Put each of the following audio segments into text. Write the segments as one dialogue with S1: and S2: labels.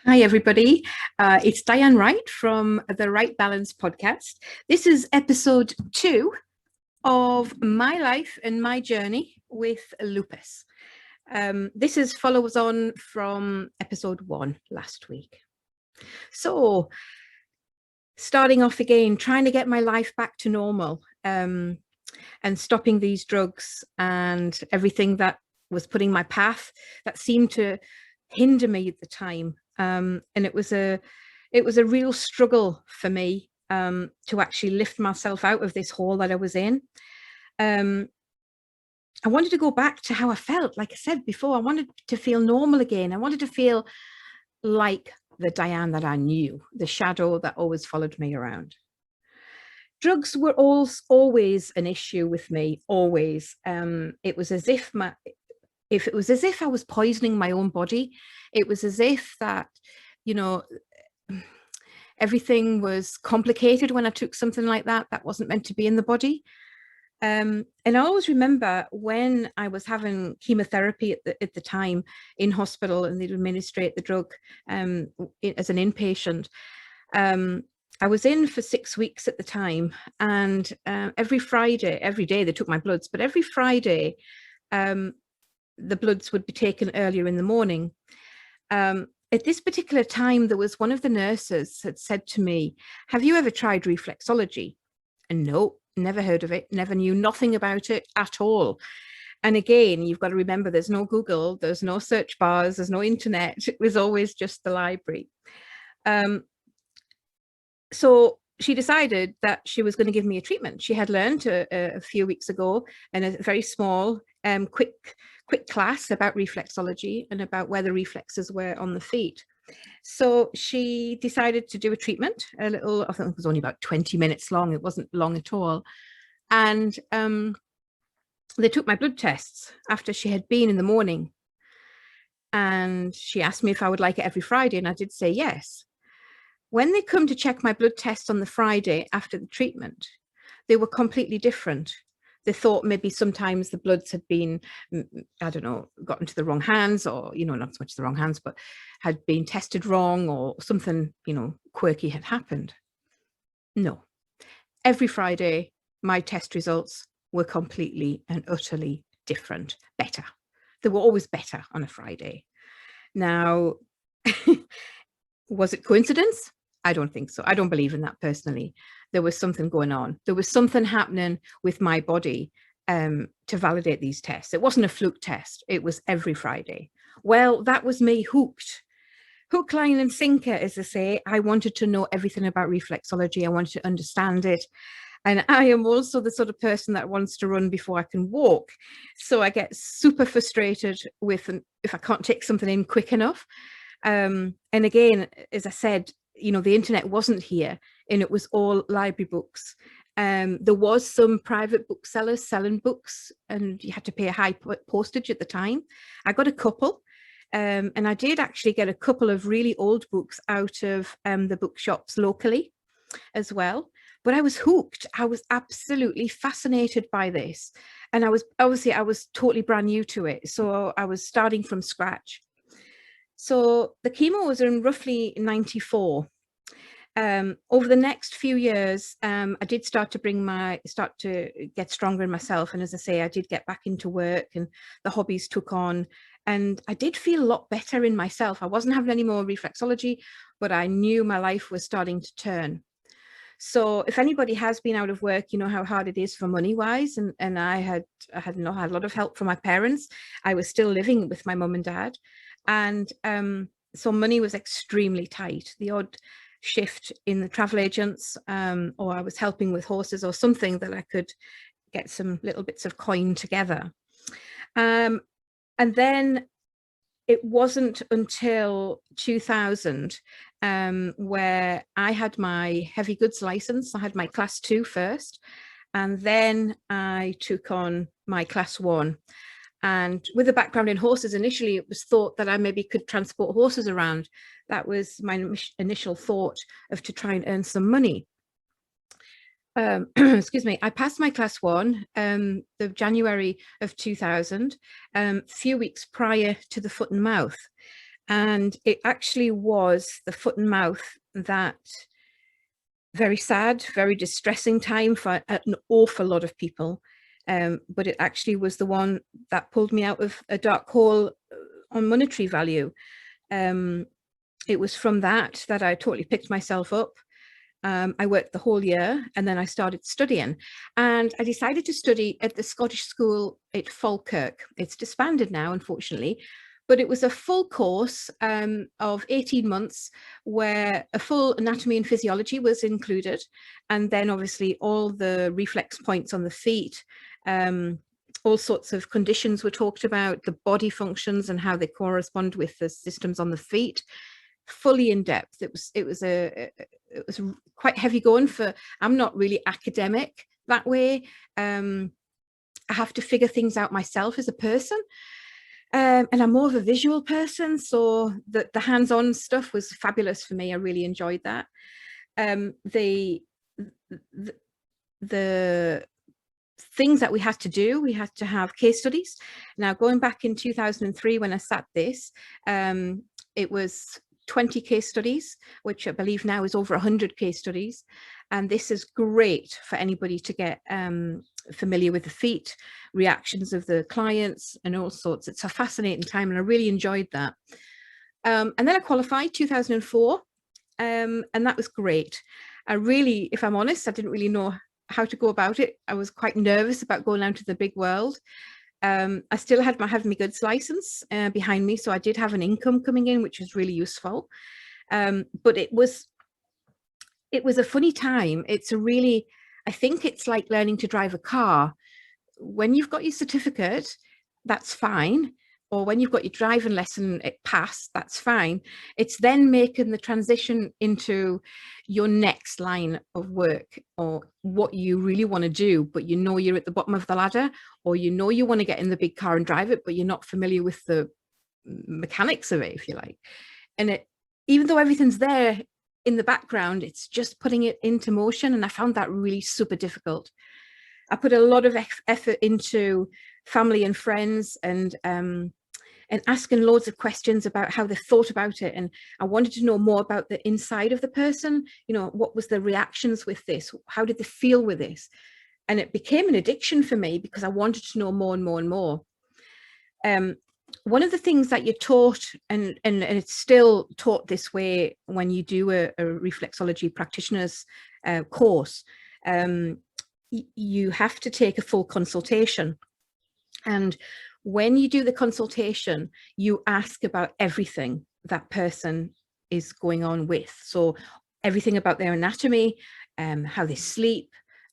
S1: Hi, everybody. It's Diane Wright from the Right Balance podcast. This is episode 2 of my life and my journey with lupus. This follows on from episode 1 last week. So, starting off again, trying to get my life back to normal and stopping these drugs and everything that was putting my path that seemed to hinder me at the time. And it was a real struggle for me to actually lift myself out of this hole that I was in. I wanted to go back to how I felt. Like I said before, I wanted to feel normal again. I wanted to feel like the Diane that I knew, the shadow that always followed me around. Drugs were always an issue with me, always. It was as if it was as if I was poisoning my own body. It was as if that, everything was complicated when I took something like that wasn't meant to be in the body. And I always remember when I was having chemotherapy at the time in hospital and they'd administrate the drug as an inpatient. I was in for 6 weeks at the time, and every day they took my bloods, but every Friday the bloods would be taken earlier in the morning. At this particular time, there was one of the nurses had said to me, "Have you ever tried reflexology?" And no, never heard of it, never knew nothing about it at all. And again, you've got to remember, there's no Google, there's no search bars, there's no internet. It was always just the library. So she decided that she was going to give me a treatment. She had learned a few weeks ago in a very small, quick class about reflexology and about where the reflexes were on the feet. So she decided to do a treatment, I think it was only about 20 minutes long. It wasn't long at all. And they took my blood tests after she had been in the morning. And she asked me if I would like it every Friday. And I did say yes. When they come to check my blood tests on the Friday after the treatment, they were completely different. They thought maybe sometimes the bloods had been, I don't know, gotten to the wrong hands, or, not so much the wrong hands, but had been tested wrong, or something, quirky had happened. No. Every Friday, my test results were completely and utterly different, better. They were always better on a Friday. Now, was it coincidence? I don't think so. I don't believe in that personally. There was something going on. There was something happening with my body to validate these tests. It wasn't a fluke test. It was every Friday. Well, that was me hooked. Hook, line and sinker, as I say. I wanted to know everything about reflexology. I wanted to understand it. And I am also the sort of person that wants to run before I can walk. So I get super frustrated if I can't take something in quick enough. And again, as I said, the internet wasn't here, and it was all library books. There was some private booksellers selling books, and you had to pay a high postage at the time. I got a couple, and I did actually get a couple of really old books out of the bookshops locally as well. But I was hooked. I was absolutely fascinated by this. And I was totally brand new to it. So I was starting from scratch. So the chemo was in roughly 94. Over the next few years, I did start to get stronger in myself. And as I say, I did get back into work, and the hobbies took on. And I did feel a lot better in myself. I wasn't having any more reflexology, but I knew my life was starting to turn. So if anybody has been out of work, you know how hard it is for money wise. And I had a lot of help from my parents. I was still living with my mum and dad. And so money was extremely tight. The odd shift in the travel agents, or I was helping with horses or something that I could get some little bits of coin together. And then it wasn't until 2000 where I had my heavy goods license. I had my class 2 first, and then I took on my class 1. And with a background in horses, initially it was thought that I maybe could transport horses around. That was my initial thought, to try and earn some money. Excuse me, I passed my class 1 the January of 2000, a few weeks prior to the foot and mouth. And it actually was the foot and mouth that very sad, very distressing time for an awful lot of people. But it actually was the one that pulled me out of a dark hole on monetary value. It was from that I totally picked myself up. I worked the whole year, and then I started studying, and I decided to study at the Scottish School at Falkirk. It's disbanded now, unfortunately, but it was a full course of 18 months where a full anatomy and physiology was included, and then obviously all the reflex points on the feet. All sorts of conditions were talked about, the body functions and how they correspond with the systems on the feet. Fully in depth. It was quite heavy going for. I'm not really academic that way. I have to figure things out myself as a person, and I'm more of a visual person. So the hands-on stuff was fabulous for me. I really enjoyed that. The things that we had to do, we had to have case studies. Now, going back in 2003 when I sat this, it was 20 case studies, which I believe now is over 100 case studies. And this is great for anybody to get familiar with the feet, reactions of the clients and all sorts. It's a fascinating time, and I really enjoyed that. And then I qualified 2004, and that was great. I really, if I'm honest, I didn't really know how to go about it. I was quite nervous about going out to the big world. I still had my goods license behind me, so I did have an income coming in, which was really useful. But it was a funny time. It's a really, I think it's like learning to drive a car. When you've got your certificate, that's fine. Or when you've got your driving lesson passed, that's fine. It's then making the transition into your next line of work, or what you really want to do, but you know you're at the bottom of the ladder, or you know you want to get in the big car and drive it, but you're not familiar with the mechanics of it, if you like. And even though everything's there in the background, it's just putting it into motion. And I found that really super difficult. I put a lot of effort into family and friends, and asking loads of questions about how they thought about it. And I wanted to know more about the inside of the person. You know, what was the reactions with this? How did they feel with this? And it became an addiction for me because I wanted to know more and more and more. One of the things that you're taught, and it's still taught this way when you do a reflexology practitioner's course, you have to take a full consultation. And when you do the consultation, you ask about everything that person is going on with. So everything about their anatomy, how they sleep,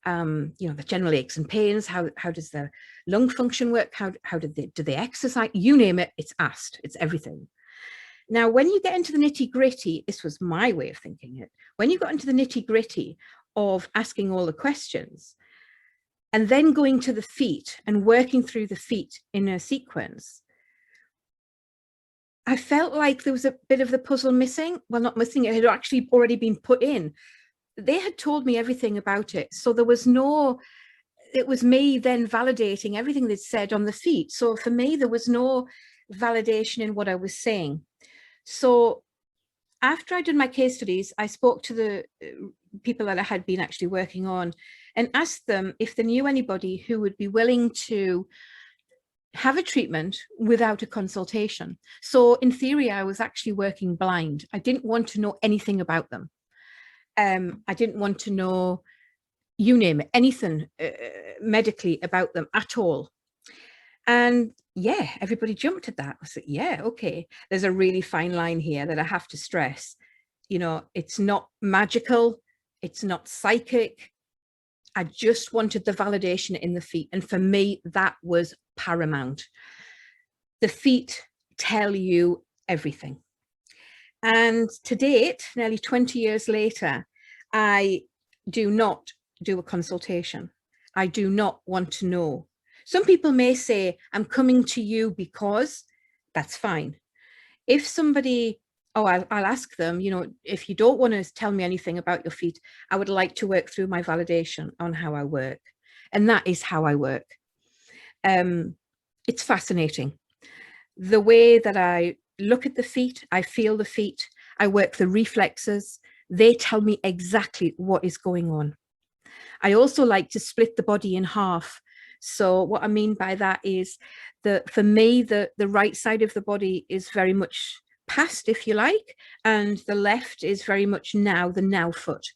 S1: you know, the general aches and pains, how does their lung function work, how do they exercise, you name it, it's asked, it's everything. Now, when you get into the nitty gritty, this was my way of thinking it, when you got into the nitty gritty of asking all the questions, and then going to the feet and working through the feet in a sequence, I felt like there was a bit of the puzzle missing. Well, not missing, it had actually already been put in. They had told me everything about it. So there was no, it was me then validating everything they'd said on the feet. So for me, there was no validation in what I was saying. So after I did my case studies, I spoke to the people that I had been actually working on and asked them if they knew anybody who would be willing to have a treatment without a consultation. So in theory, I was actually working blind. I didn't want to know anything about them. I didn't want to know, you name it, anything medically about them at all. And yeah, everybody jumped at that. I said, yeah, okay. There's a really fine line here that I have to stress. You know, it's not magical. It's not psychic. I just wanted the validation in the feet. And for me, that was paramount. The feet tell you everything. And to date, nearly 20 years later, I do not do a consultation. I do not want to know. Some people may say, I'm coming to you because, that's fine. If somebody, I'll ask them, you know, if you don't want to tell me anything about your feet, I would like to work through my validation on how I work. And that is how I work. It's fascinating. The way that I look at the feet, I feel the feet, I work the reflexes. They tell me exactly what is going on. I also like to split the body in half. So what I mean by that is for me, the right side of the body is very much past, if you like, and the left is very much now, the now foot.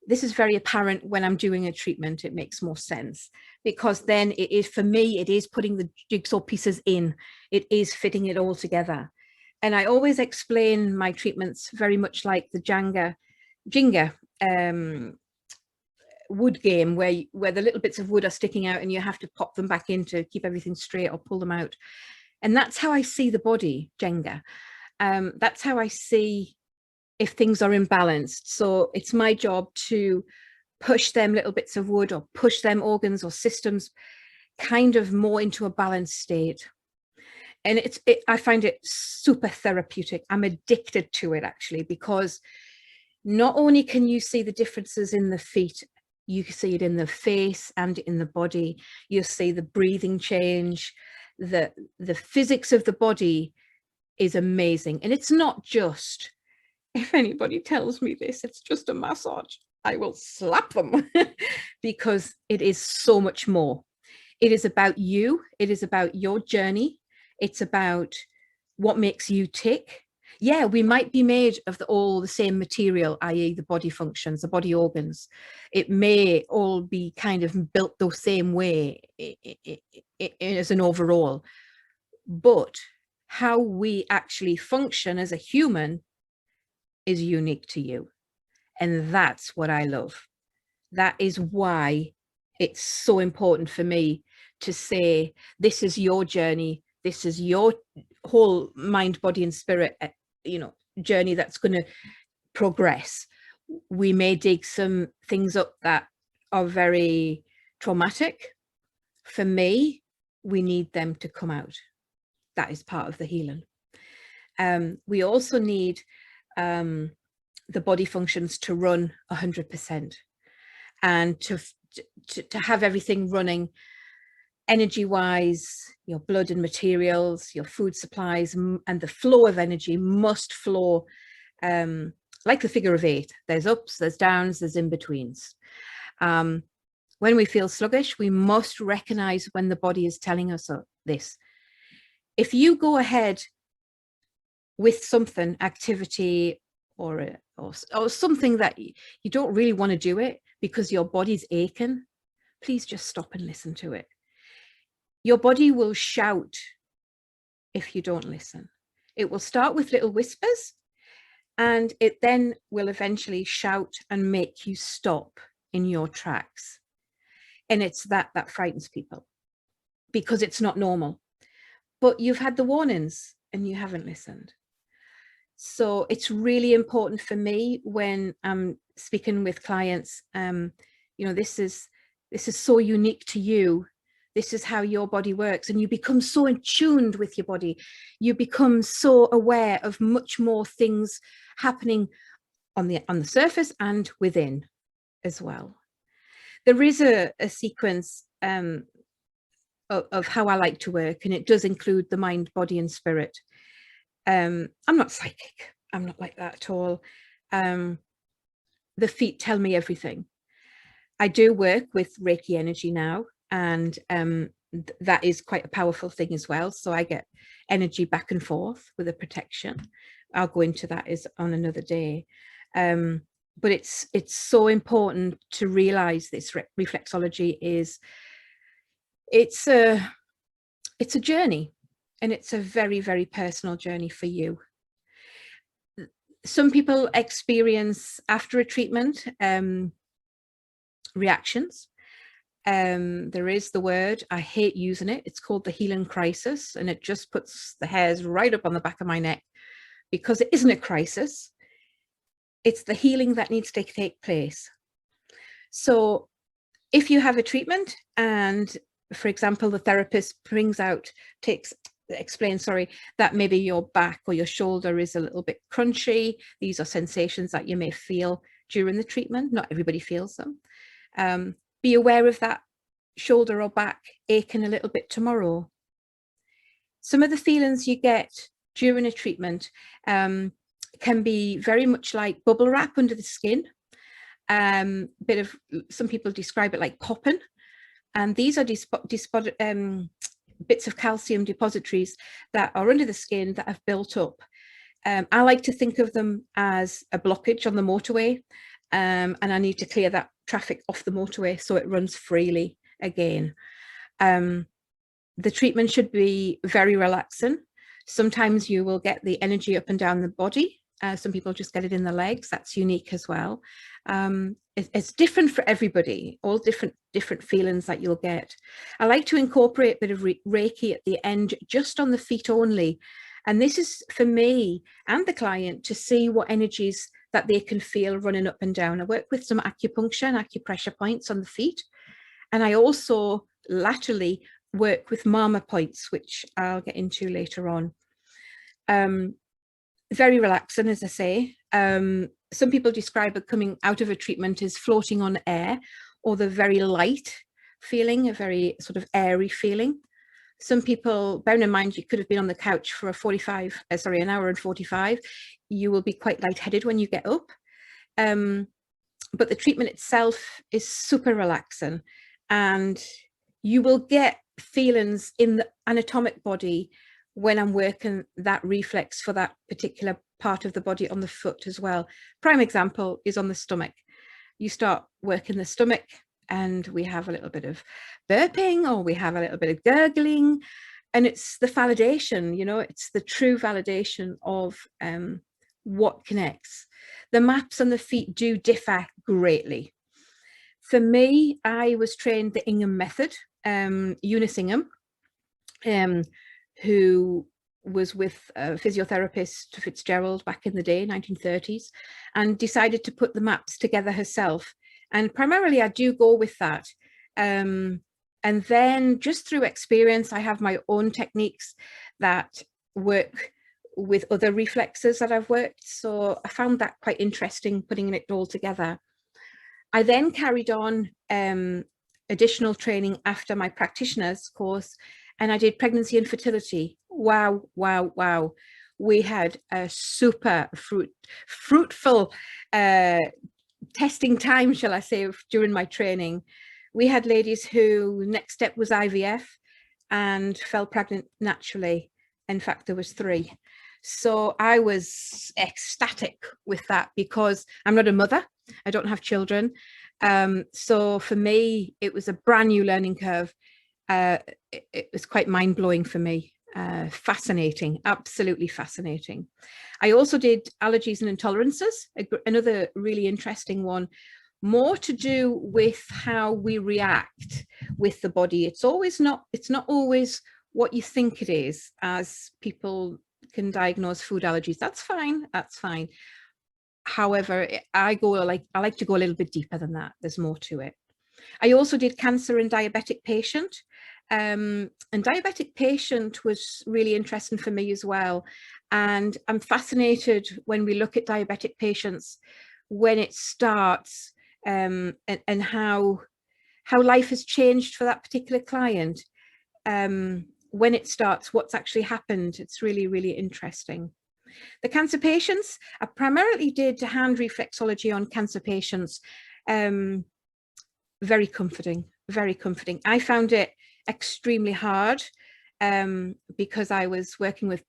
S1: This is very apparent when I'm doing a treatment. It makes more sense because then it is, for me, it is putting the jigsaw pieces in. It is fitting it all together. And I always explain my treatments very much like the Jenga wood game where the little bits of wood are sticking out and you have to pop them back in to keep everything straight or pull them out. And that's how I see the body, Jenga. That's how I see if things are imbalanced. So it's my job to push them little bits of wood or push them organs or systems kind of more into a balanced state. And I find it super therapeutic. I'm addicted to it actually, because not only can you see the differences in the feet, you can see it in the face and in the body. You'll see the breathing change. The physics of the body is amazing. And it's not just, if anybody tells me this, it's just a massage, I will slap them because it is so much more. It is about you. It is about your journey. It's about what makes you tick. Yeah, we might be made of all the same material, i.e. the body functions, the body organs. It may all be kind of built the same way as an overall, but how we actually function as a human is unique to you. And that's what I love. That is why it's so important for me to say, this is your journey. This is your whole mind, body and spirit, journey that's going to progress. We may dig some things up that are very traumatic. For me, we need them to come out. That is part of the healing. We also need the body functions to run 100% and to have everything running energy wise. Your blood and materials, your food supplies, and the flow of energy must flow like the figure of 8. There's ups, there's downs, there's in-betweens. When we feel sluggish, we must recognize when the body is telling us this. If you go ahead with something, activity or something that you don't really want to do it because your body's aching, please just stop and listen to it. Your body will shout if you don't listen. It will start with little whispers and it then will eventually shout and make you stop in your tracks. And it's that frightens people because it's not normal. But you've had the warnings and you haven't listened. So it's really important for me when I'm speaking with clients, this is so unique to you. This is how your body works. And you become so in tuned with your body. You become so aware of much more things happening on the surface and within as well. There is a sequence of how I like to work, and it does include the mind, body and spirit. I'm not psychic. I'm not like that at all. The feet tell me everything. I do work with Reiki energy now, and that is quite a powerful thing as well. So I get energy back and forth with a protection. I'll go into that on another day. But it's so important to realize this reflexology is, it's a journey, and it's a very, very personal journey for you. Some people experience after a treatment reactions. There is the word, I hate using it. It's called the healing crisis, and it just puts the hairs right up on the back of my neck because it isn't a crisis. It's the healing that needs to take place. So if you have a treatment and, for example, the therapist explains that maybe your back or your shoulder is a little bit crunchy. These are sensations that you may feel during the treatment. Not everybody feels them. Be aware of that shoulder or back aching a little bit tomorrow. Some of the feelings you get during a treatment can be very much like bubble wrap under the skin. Bit of, some people describe it like popping, and these are bits of calcium depositories that are under the skin that have built up. I like to think of them as a blockage on the motorway, and I need to clear that traffic off the motorway so it runs freely again. The treatment should be very relaxing. Sometimes you will get the energy up and down the body. Some people just get it in the legs. That's unique as well. It's different for everybody, all different feelings that you'll get. I like to incorporate a bit of Reiki at the end, just on the feet only. And this is for me and the client to see what energies that they can feel running up and down. I work with some acupuncture and acupressure points on the feet. And I also laterally work with mama points, which I'll get into later on. Very relaxing, as I say. Some people describe it coming out of a treatment as floating on air, or the very light feeling, a very sort of airy feeling. Some people, bearing in mind you could have been on the couch for an hour and 45, you will be quite lightheaded when you get up. But the treatment itself is super relaxing, and you will get feelings in the anatomic body when I'm working that reflex for that particular part of the body on the foot as well. Prime example is on the stomach. You start working the stomach and we have a little bit of burping, or we have a little bit of gurgling, and it's the validation, you know, it's the true validation of what connects. The maps on the feet do differ greatly. For me, I was trained the Ingham method, Eunice Ingham, who was with a physiotherapist Fitzgerald back in the day, 1930s, and decided to put the maps together herself. And primarily I do go with that. And then just through experience, I have my own techniques that work with other reflexes that I've worked. So I found that quite interesting, putting it all together. I then carried on additional training after my practitioner's course, and I did pregnancy and fertility. Wow, wow, wow. We had a super fruitful testing time, shall I say, during my training. We had ladies who next step was IVF and fell pregnant naturally. In fact, there was 3. So I was ecstatic with that, because I'm not a mother. I don't have children. So for me, it was a brand new learning curve. It was quite mind-blowing for me. Fascinating, absolutely fascinating. I also did allergies and intolerances, another really interesting one, more to do with how we react with the body. It's not always what you think it is, as people can diagnose food allergies. That's fine, that's fine. However, I like to go a little bit deeper than that. There's more to it. I also did cancer in diabetic patient. And diabetic patient was really interesting for me as well. And I'm fascinated when we look at diabetic patients, when it starts, and how life has changed for that particular client. When it starts, what's actually happened. It's really, really interesting. The cancer patients, I primarily did hand reflexology on cancer patients. Very comforting, very comforting. I found it extremely hard because I was working with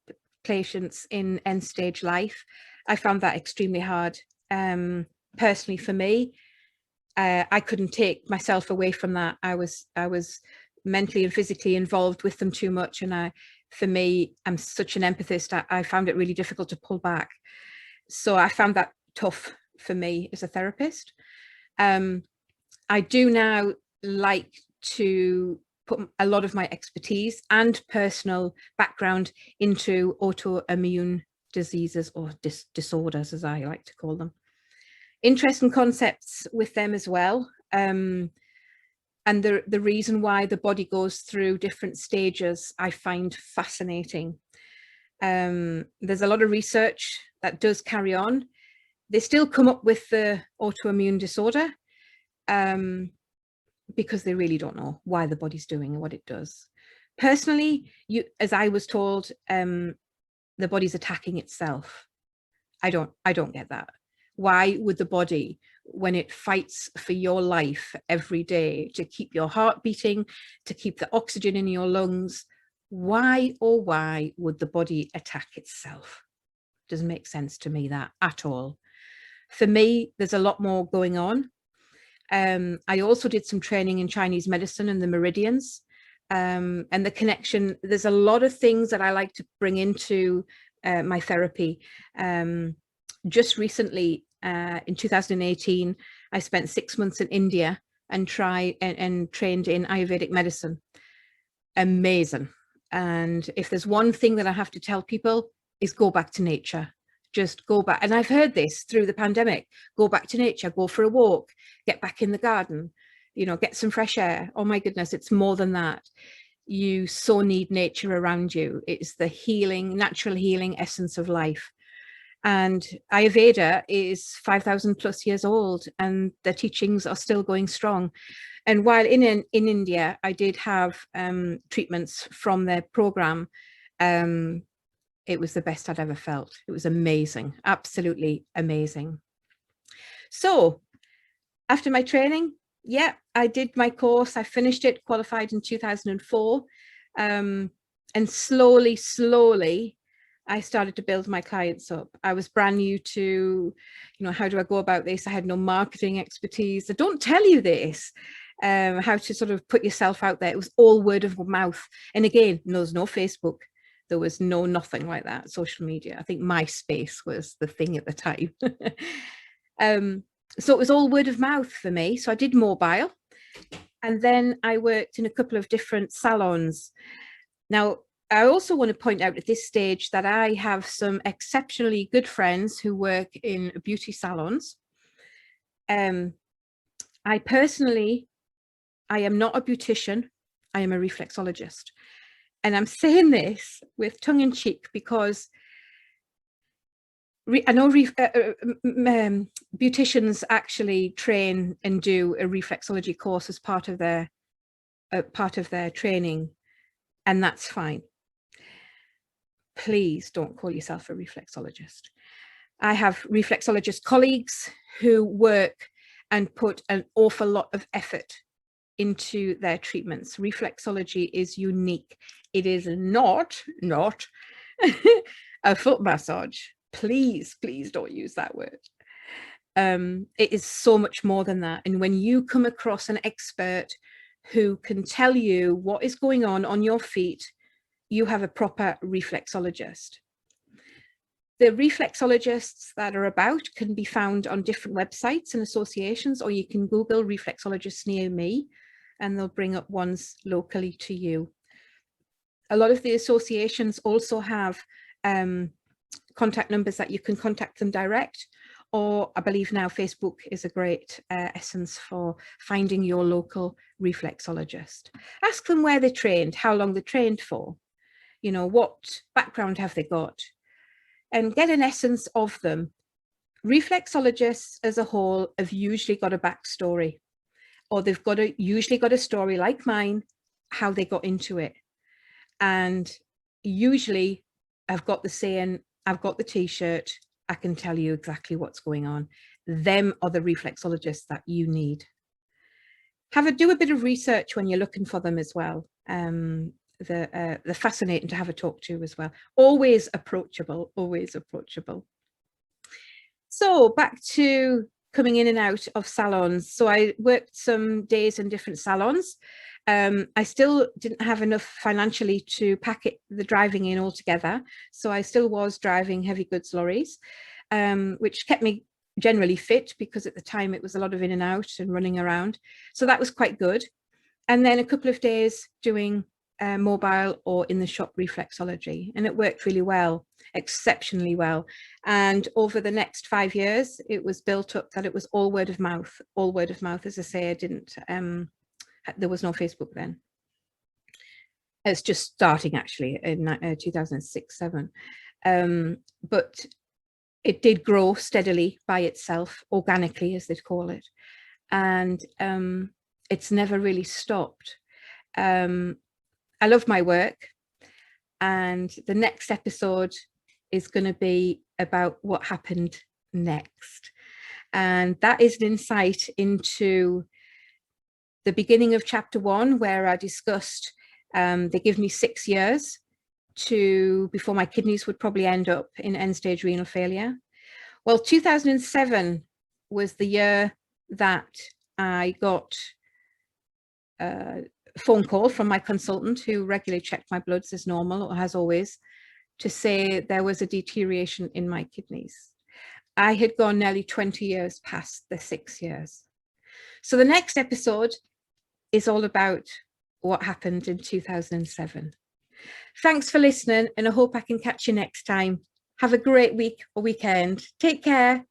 S1: patients in end stage life. I found that extremely hard. Personally, for me, I couldn't take myself away from that. I was mentally and physically involved with them too much, and for me, I'm such an empathist. I found it really difficult to pull back. So I found that tough for me as a therapist. I do now like to put a lot of my expertise and personal background into autoimmune diseases, or disorders, as I like to call them. Interesting concepts with them as well. And the reason why the body goes through different stages, I find fascinating. There's a lot of research that does carry on. They still come up with the autoimmune disorder because they really don't know why the body's doing what it does. Personally, as I was told, the body's attacking itself. I don't get that. Why would the body, when it fights for your life every day to keep your heart beating, to keep the oxygen in your lungs, why, oh why would the body attack itself? Doesn't make sense to me, that at all. For me, there's a lot more going on. I also did some training in Chinese medicine and the meridians, and the connection. There's a lot of things that I like to bring into my therapy. Just recently, in 2018, I spent 6 months in India and trained in Ayurvedic medicine. Amazing. And if there's one thing that I have to tell people, is go back to nature. Just go back. And I've heard this through the pandemic. Go back to nature, go for a walk, get back in the garden, you know, get some fresh air. Oh my goodness, it's more than that. You so need nature around you. It's the healing, natural healing essence of life. And Ayurveda is 5,000 plus years old, and the teachings are still going strong. And while in India, I did have treatments from their program. It was the best I'd ever felt. It was amazing, absolutely amazing. So after my training, yeah, I did my course. I finished it, qualified in 2004. And slowly, I started to build my clients up. I was brand new to, you know, how do I go about this? I had no marketing expertise. I don't tell you this, how to sort of put yourself out there. It was all word of mouth. And again, there's no Facebook. There was nothing like that, social media. I think MySpace was the thing at the time. So it was all word of mouth for me. So I did mobile. And then I worked in a couple of different salons. Now, I also want to point out at this stage that I have some exceptionally good friends who work in beauty salons. I personally, I am not a beautician. I am a reflexologist. And I'm saying this with tongue in cheek because I know beauticians actually train and do a reflexology course as part of their training, and that's fine. Please don't call yourself a reflexologist. I have reflexologist colleagues who work and put an awful lot of effort into their treatments. Reflexology is unique. It is not a foot massage. Please don't use that word. It is so much more than that. And when you come across an expert who can tell you what is going on your feet, you have a proper reflexologist. The reflexologists that are about can be found on different websites and associations, or you can Google reflexologists near me and they'll bring up ones locally to you. A lot of the associations also have contact numbers that you can contact them direct, or I believe now Facebook is a great essence for finding your local reflexologist. Ask them where they trained, how long they trained for, you know, what background have they got, and get an essence of them. Reflexologists as a whole have usually got a backstory, or they've usually got a story like mine, how they got into it. And usually I've got the saying, I've got the t-shirt, I can tell you exactly what's going on. Them are the reflexologists that you need. Do a bit of research when you're looking for them as well. They're fascinating to have a talk to as well. Always approachable, always approachable. So back to coming in and out of salons. So I worked some days in different salons. I still didn't have enough financially to pack the driving in altogether. So I still was driving heavy goods lorries, which kept me generally fit because at the time it was a lot of in and out and running around. So that was quite good. And then a couple of days doing mobile or in the shop reflexology, and it worked really well, exceptionally well. And over the next 5 years, it was built up that it was all word of mouth. As I say, I didn't, there was no Facebook then. It's just starting actually in 2006-07. But it did grow steadily by itself, organically, as they'd call it. And it's never really stopped. I love my work, and the next episode is going to be about what happened next. And that is an insight into the beginning of chapter 1, where I discussed they give me 6 years before my kidneys would probably end up in end-stage renal failure. Well, 2007 was the year that I got a phone call from my consultant, who regularly checked my bloods as normal, or as always, to say there was a deterioration in my kidneys. I had gone nearly 20 years past the 6 years. So the next episode is all about what happened in 2007. Thanks for listening, and I hope I can catch you next time. Have a great week or weekend. Take care.